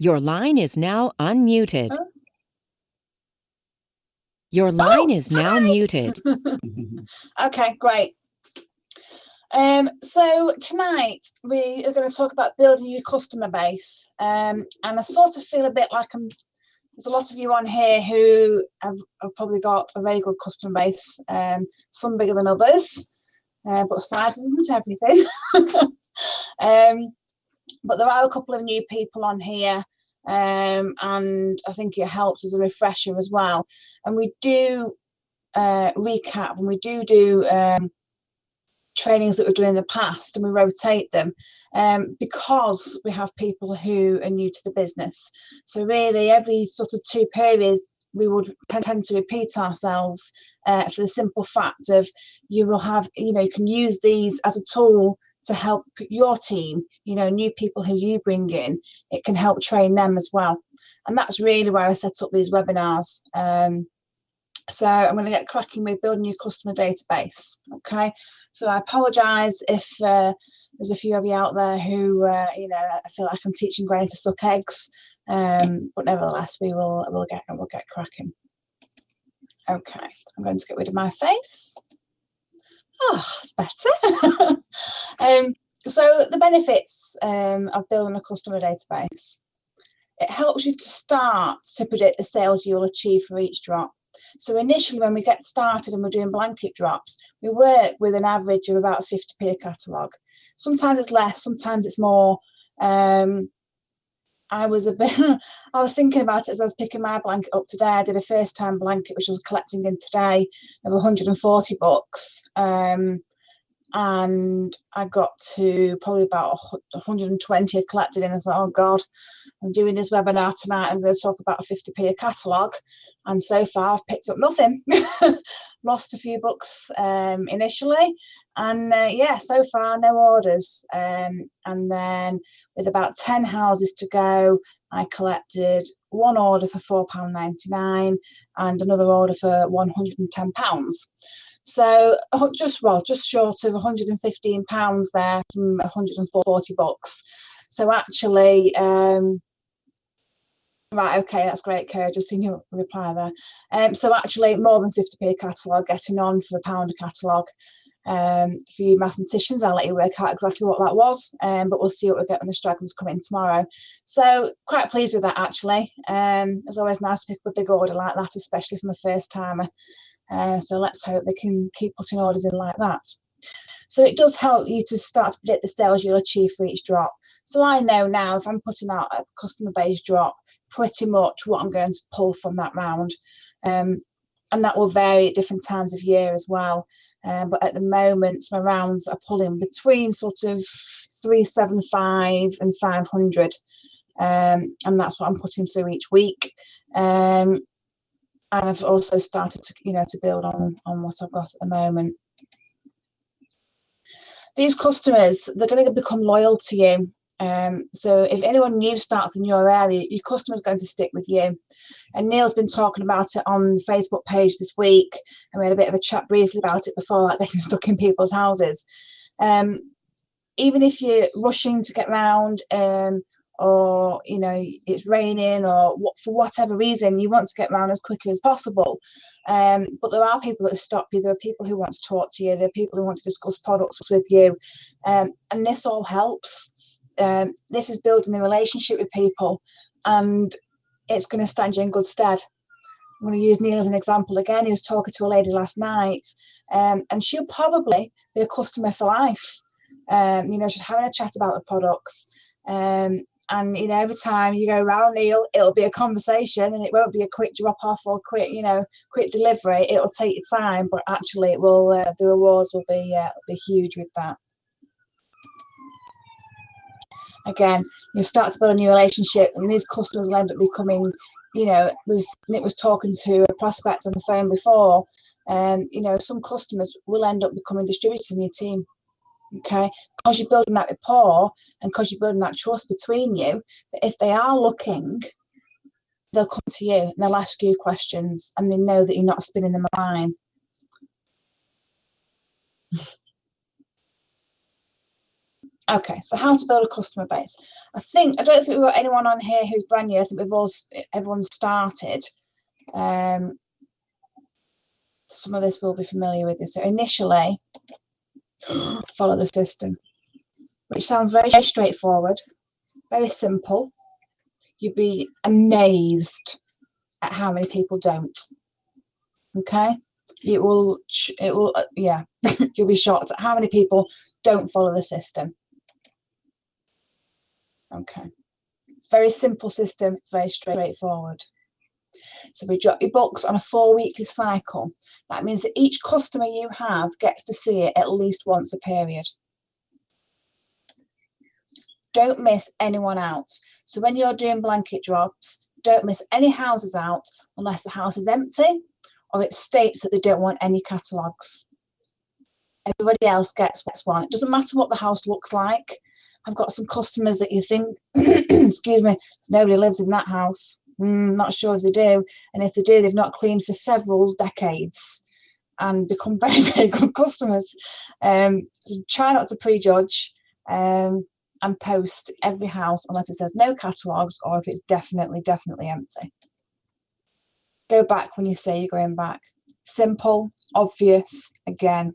Your line is now unmuted. Oh. Your line is now muted. Okay, great. So tonight we are going to talk about building your customer base, and I sort of feel a bit like there's a lot of you on here who have probably got a very good customer base, some bigger than others, but size isn't everything. But there are a couple of new people on here, and I think it helps as a refresher as well. And we do recap, and we do trainings that we've done in the past, and we rotate them because we have people who are new to the business. So really every sort of 2 periods we would tend to repeat ourselves for the simple fact of you will have, you can use these as a tool to help your team, new people who you bring in. It can help train them as well, and that's really why I set up these webinars. So I'm going to get cracking with building your customer database. Okay, so I apologise if there's a few of you out there who I feel like I'm teaching Granny to suck eggs, but nevertheless we'll get cracking. Okay, I'm going to get rid of my face. It's better. So the benefits of building a customer database: it helps you to start to predict the sales you'll achieve for each drop. So initially, when we get started and we're doing blanket drops, we work with an average of about 50p a catalogue. Sometimes it's less, sometimes it's more. I was thinking about it as I was picking my blanket up today. I did a first time blanket, which I was collecting in today, of 140 books. And I got to probably about 120 had collected in. I thought, oh God, I'm doing this webinar tonight. I'm going to talk about a 50p a catalogue. And so far I've picked up nothing. Lost a few books initially. And so far no orders. And then with about 10 houses to go, I collected one order for £4.99 and another order for £110. So just short of £115 there from 140 books. So actually, right, okay, that's great, Kerr, just seen your reply there. So actually more than 50p a catalogue, getting on for £1 a catalogue. For you mathematicians, I'll let you work out exactly what that was, but we'll see what we get when the stragglers come in tomorrow. So quite pleased with that, actually. It's always nice to pick up a big order like that, especially from a first timer. So let's hope they can keep putting orders in like that. So it does help you to start to predict the sales you'll achieve for each drop. So I know now if I'm putting out a customer base drop, pretty much what I'm going to pull from that round. And that will vary at different times of year as well. But at the moment, my rounds are pulling between sort of 375 and 500. And that's what I'm putting through each week. And I've also started to build on what I've got at the moment. These customers, they're going to become loyal to you. So if anyone new starts in your area, your customer's going to stick with you. And Neil's been talking about it on the Facebook page this week, and we had a bit of a chat briefly about it before, like getting stuck in people's houses. Even if you're rushing to get round, or it's raining, or for whatever reason you want to get round as quickly as possible, but there are people that stop you. There are people who want to talk to you. There are people who want to discuss products with you, and this all helps. This is building a relationship with people, and it's going to stand you in good stead. I'm going to use Neil as an example again. He was talking to a lady last night, and she'll probably be a customer for life. Just having a chat about the products. And every time you go around, Neil, it'll be a conversation, and it won't be a quick drop off or quick delivery. It'll take your time, but actually it will. The rewards will be huge with that. Again, you start to build a new relationship, and these customers will end up becoming, Nick was talking to a prospect on the phone before, and some customers will end up becoming distributors in your team. Okay, because you're building that rapport and because you're building that trust between you, that if they are looking, they'll come to you and they'll ask you questions, and they know that you're not spinning them a line. Okay, so how to build a customer base. I don't think we've got anyone on here who's brand new. I think everyone started. Some of this will be familiar with this. So initially, follow the system, which sounds very straightforward, very simple. You'd be amazed at how many people don't. Okay, you'll be shocked at how many people don't follow the system. Okay, it's a very simple system. It's very straightforward. So we drop your books on a 4 weekly cycle. That means that each customer you have gets to see it at least once a period. Don't miss anyone out. So when you're doing blanket drops, don't miss any houses out unless the house is empty or it states that they don't want any catalogues. Everybody else gets one. It doesn't matter what the house looks like. I've got some customers that you think, excuse me, nobody lives in that house. Not sure if they do. And if they do, they've not cleaned for several decades and become very, very good customers. So try not to prejudge and post every house unless it says no catalogues or if it's definitely empty. Go back when you say you're going back. Simple, obvious. Again,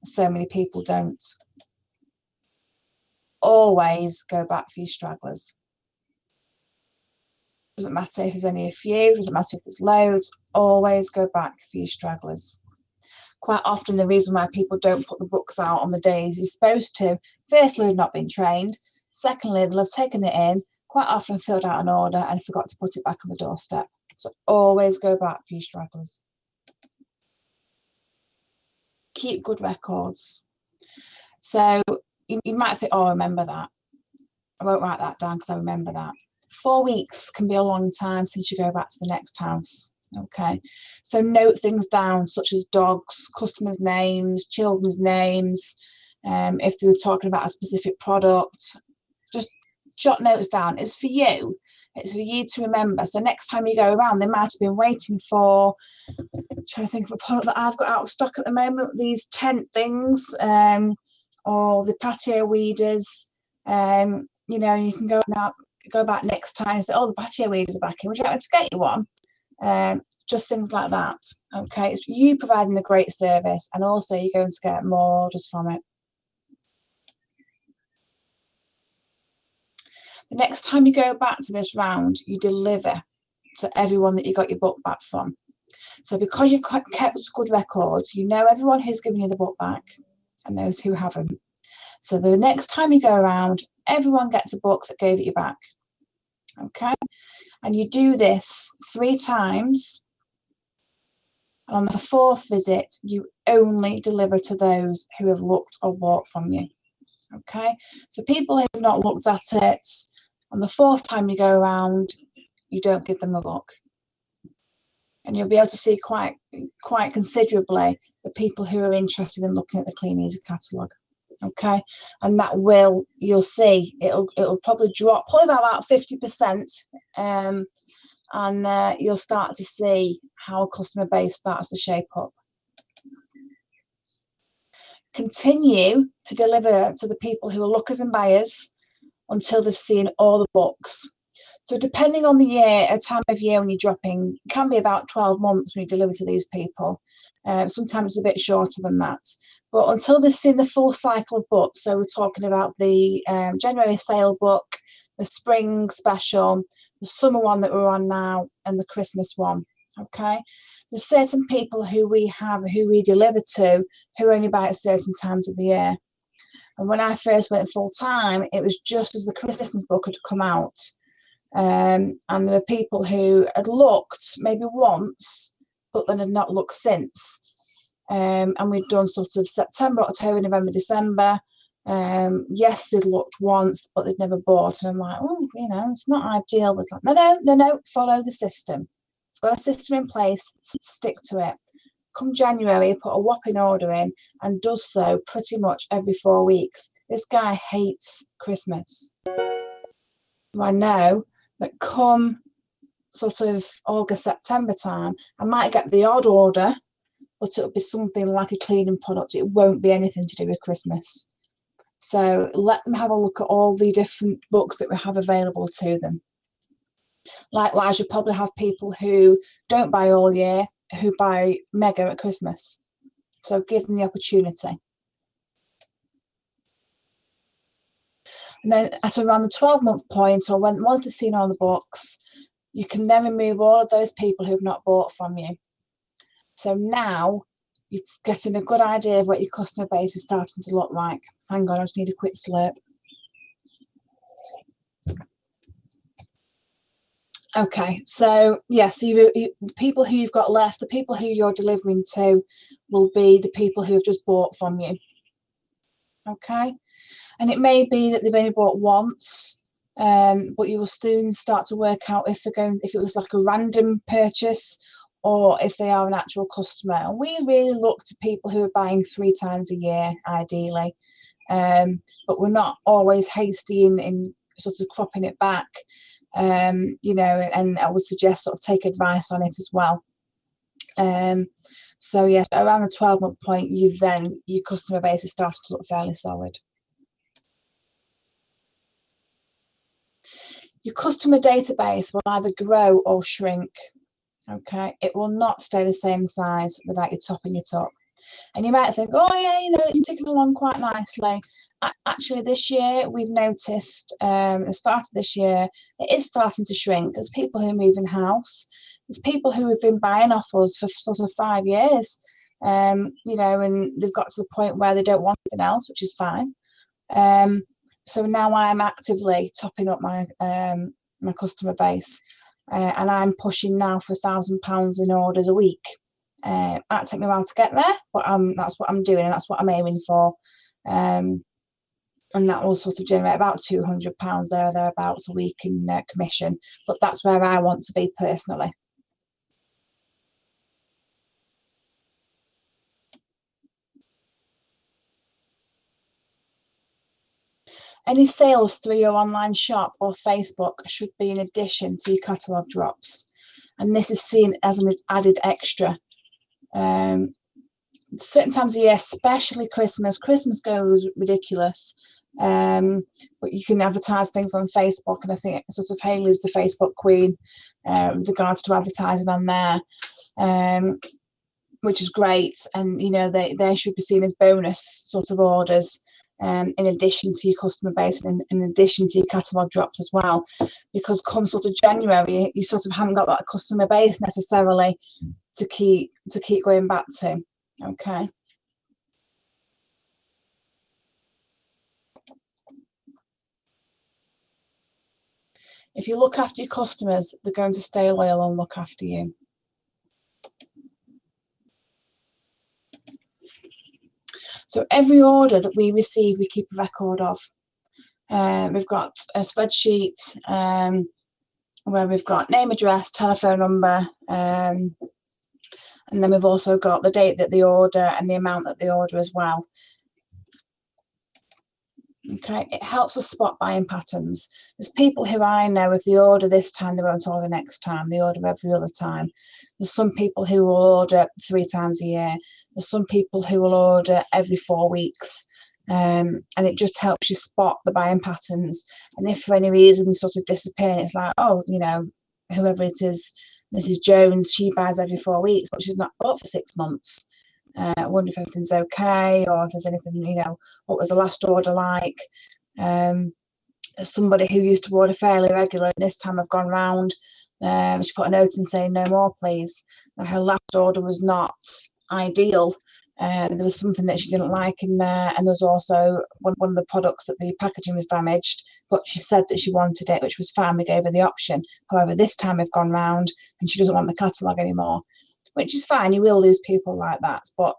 so many people don't. Always go back for your stragglers. Doesn't matter if there's only a few, doesn't matter if there's loads, always go back for your stragglers. Quite often the reason why people don't put the books out on the days you're supposed to, firstly, they've not been trained. Secondly, they'll have taken it in, quite often filled out an order and forgot to put it back on the doorstep. So always go back for your stragglers. Keep good records. So you might think, oh, I remember that. I won't write that down because I remember that. 4 weeks can be a long time since you go back to the next house. Okay, so note things down such as dogs, customers' names, children's names. If they were talking about a specific product, just jot notes down. It's for you. It's for you to remember. So next time you go around, they might have been waiting for, I'm trying to think of a product that I've got out of stock at the moment, these tent things, or the patio weeders. You know, you can go back next time and say, oh, the patio weeders are back in. Would you like me to get you one? Just things like that. Okay, it's you providing a great service, and also you're going to get more orders from it. The next time you go back to this round, you deliver to everyone that you got your book back from. So because you've kept good records, you know everyone who's given you the book back and those who haven't. So the next time you go around, everyone gets a book that gave it you back. Okay, and you do this 3 times. And on the 4th visit, you only deliver to those who have looked or bought from you. Okay, so people who have not looked at it, on the 4th time you go around, you don't give them a book. And you'll be able to see quite considerably the people who are interested in looking at the Clean Easy catalogue. Okay, and that you'll see it'll probably drop probably about 50%, and you'll start to see how a customer base starts to shape up. Continue to deliver to the people who are lookers and buyers until they've seen all the books. So depending on the year, a time of year when you're dropping, it can be about 12 months when you deliver to these people. Sometimes a bit shorter than that. But until they've seen the full cycle of books, so we're talking about the January sale book, the spring special, the summer one that we're on now, and the Christmas one. Okay, there's certain people who we deliver to who only buy at certain times of the year. And when I first went full time, it was just as the Christmas book had come out, and there were people who had looked maybe once, but then had not looked since. And we'd done sort of September, October, November, December. Yes, they'd looked once, but they'd never bought. And I'm like, oh, you know, it's not ideal. It's like, no, follow the system. You've got a system in place, stick to it. Come January, put a whopping order in and does so pretty much every 4 weeks. This guy hates Christmas. So I know that come sort of August, September time, I might get the odd order, but it'll be something like a cleaning product. It won't be anything to do with Christmas. So let them have a look at all the different books that we have available to them. Likewise, you probably have people who don't buy all year, who buy mega at Christmas. So give them the opportunity. And then at around the 12-month point, or once they've seen all the books, you can then remove all of those people who've not bought from you. So now you're getting a good idea of what your customer base is starting to look like. Hang on, I just need a quick slurp. Okay, so yes, people who you've got left, the people who you're delivering to will be the people who have just bought from you. Okay, and it may be that they've only bought once, but you will soon start to work out if it was like a random purchase or if they are an actual customer. And we really look to people who are buying 3 times a year, ideally, but we're not always hasty in sort of cropping it back. You know, and I would suggest sort of take advice on it as well. So yes, around the 12-month point, your customer base is starting to look fairly solid. Your customer database will either grow or shrink. Okay, it will not stay the same size without you topping it up. And you might think, oh yeah, you know, it's ticking along quite nicely. Actually, this year we've noticed, the start of this year, it is starting to shrink. There's people who move in house. There's people who have been buying off us for sort of 5 years, you know, and they've got to the point where they don't want anything else, which is fine. So now I'm actively topping up my my customer base, and I'm pushing now for £1,000 in orders a week. It might take me a while to get there, but that's what I'm doing, and that's what I'm aiming for. And that will sort of generate about £200 there or thereabouts a week in commission. But that's where I want to be personally. Any sales through your online shop or Facebook should be in addition to your catalogue drops. And this is seen as an added extra. Certain times of year, especially Christmas goes ridiculous. But you can advertise things on Facebook, and I think sort of Hayley's the Facebook queen with regards to advertising on there, which is great. And you know, they should be seen as bonus sort of orders, in addition to your customer base and in addition to your catalogue drops as well, because come sort of January, you sort of haven't got that customer base necessarily to keep going back to. Okay. If you look after your customers, they're going to stay loyal and look after you. So every order that we receive, we keep a record of. We've got a spreadsheet where we've got name, address, telephone number, and then we've also got the date that they order and the amount that they order as well. Okay, it helps us spot buying patterns. There's people who I know, if they order this time, they won't order next time. They order every other time. There's some people who will order 3 times a year. There's some people who will order every 4 weeks. And it just helps you spot the buying patterns. And if for any reason they sort of disappear, it's like, oh, you know, whoever it is, Mrs. Jones, she buys every 4 weeks, but she's not bought for 6 months. I wonder if everything's okay, or if there's anything, you know, what was the last order like? Somebody who used to order fairly regular, this time I've gone round, she put a note in saying no more please. Now, her last order was not ideal. There was something that she didn't like in there, and there was also one of the products that the packaging was damaged, but she said that she wanted it, which was fine. We gave her the option. However, this time we've gone round and she doesn't want the catalogue anymore, which is fine. You will lose people like that, but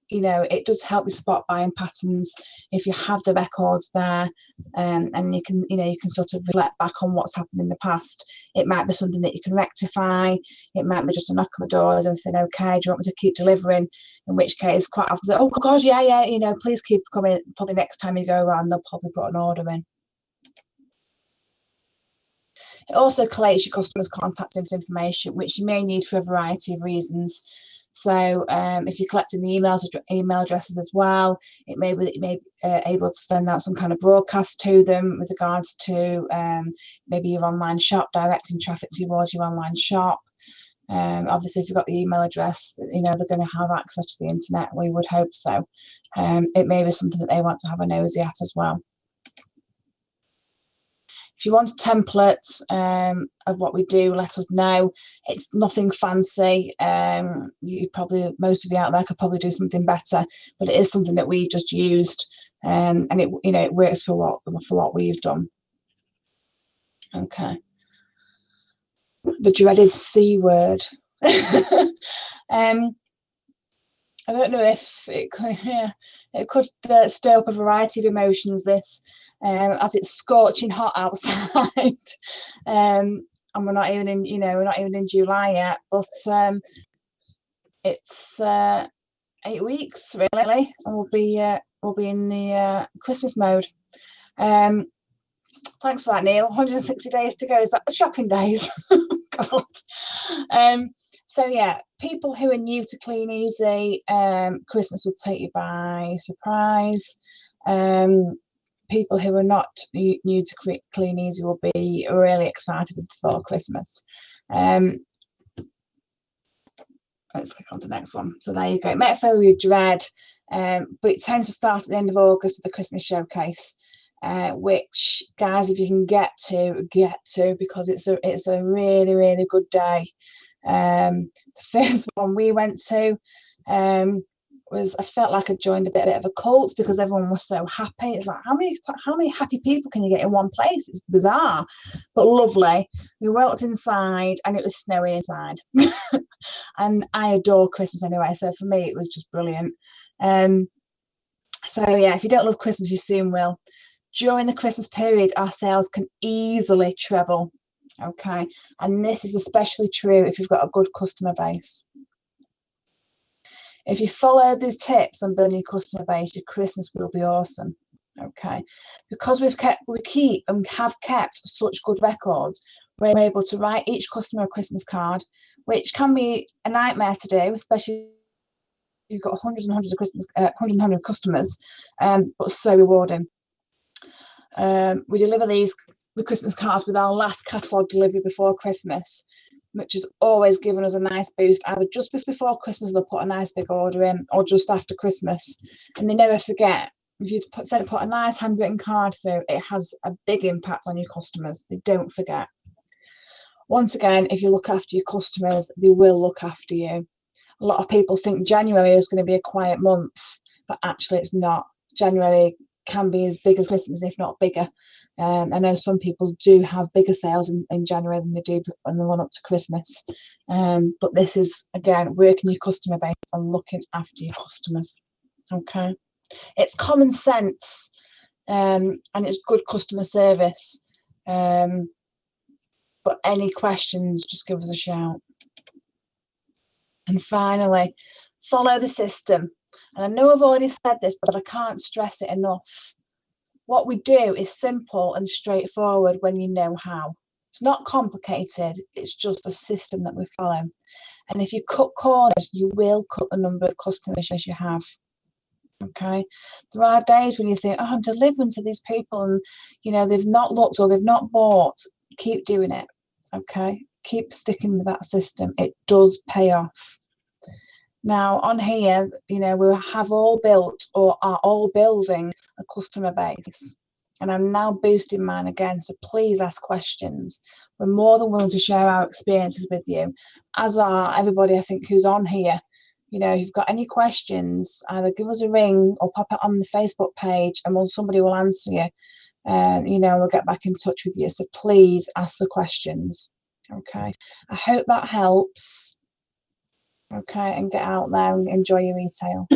you know, it does help you spot buying patterns if you have the records there, and you can, you know, you can sort of reflect back on what's happened in the past. It might be something that you can rectify. It might be just a knock on the door, is everything okay? Do you want me to keep delivering? In which case, quite often, say, oh gosh, yeah, you know, please keep coming. Probably next time you go around, they'll probably put an order in. It also collates your customers' contact information, which you may need for a variety of reasons. So if you're collecting the email addresses as well, it may be that you may be able to send out some kind of broadcast to them with regards to maybe your online shop, directing traffic towards your online shop. Obviously, if you've got the email address, they're going to have access to the internet. We would hope so. It may be something that they want to have a nosy at as well. If you want a template of what we do, let us know. It's nothing fancy. Most of you out there could probably do something better, but it is something that we just used, and it works for what we've done. Okay. The dreaded C word. I don't know if it could stir up a variety of emotions, this, as it's scorching hot outside. And we're not even in July yet, but it's 8 weeks really, and we'll be in the Christmas mode. Thanks for that, Neil. 160 days to go. Is that the shopping days? God. So yeah, people who are new to Clean Easy, Christmas will take you by surprise. People who are not new to Clean Easy will be really excited with the thought of Christmas. Let's click on the next one. So there you go. It might fill with dread, but it tends to start at the end of August with the Christmas showcase. Which, guys, if you can get to, because it's a really, really good day. The first one we went to I felt like I joined a bit of a cult because everyone was so happy. It's like, how many happy people can you get in one place? It's bizarre, but lovely. We walked inside and it was snowy inside. And I adore Christmas anyway, so for me it was just brilliant. So yeah, if you don't love Christmas, you soon will. During the Christmas period, our sales can easily treble, okay? And this is especially true if you've got a good customer base. If you follow these tips on building your customer base, your Christmas will be awesome, okay? Because we keep and have kept such good records, we're able to write each customer a Christmas card, which can be a nightmare to do, especially if you've got hundreds and hundreds of customers, but so rewarding. We deliver the Christmas cards with our last catalogue delivery before Christmas, which has always given us a nice boost. Either just before Christmas they'll put a nice big order in, or just after Christmas, and they never forget. If you put a nice handwritten card through, it has a big impact on your customers. They don't forget. Once again, if you look after your customers, they will look after you. A lot of people think January is going to be a quiet month, but actually it's not. January can be as big as Christmas, if not bigger. I know some people do have bigger sales in January than they do when they run up to Christmas. But this is, again, working your customer base and looking after your customers. Okay. It's common sense, and it's good customer service. But any questions, just give us a shout. And finally, follow the system. And I know I've already said this, but I can't stress it enough. What we do is simple and straightforward when you know how. It's not complicated, it's just a system that we follow. And if you cut corners, you will cut the number of customers you have. Okay, there are days when you think, oh, I'm delivering to these people and they've not looked or they've not bought. Keep doing it. Okay, keep sticking with that system. It does pay off. Now on here, we have all built or are all building a customer base, and I'm now boosting mine again, so please ask questions. We're more than willing to share our experiences with you, as are everybody I think who's on here. If you've got any questions, either give us a ring or pop it on the Facebook page and somebody will answer you. We'll get back in touch with you, so please ask the questions. Okay, I hope that helps. Okay, and get out there and enjoy your retail.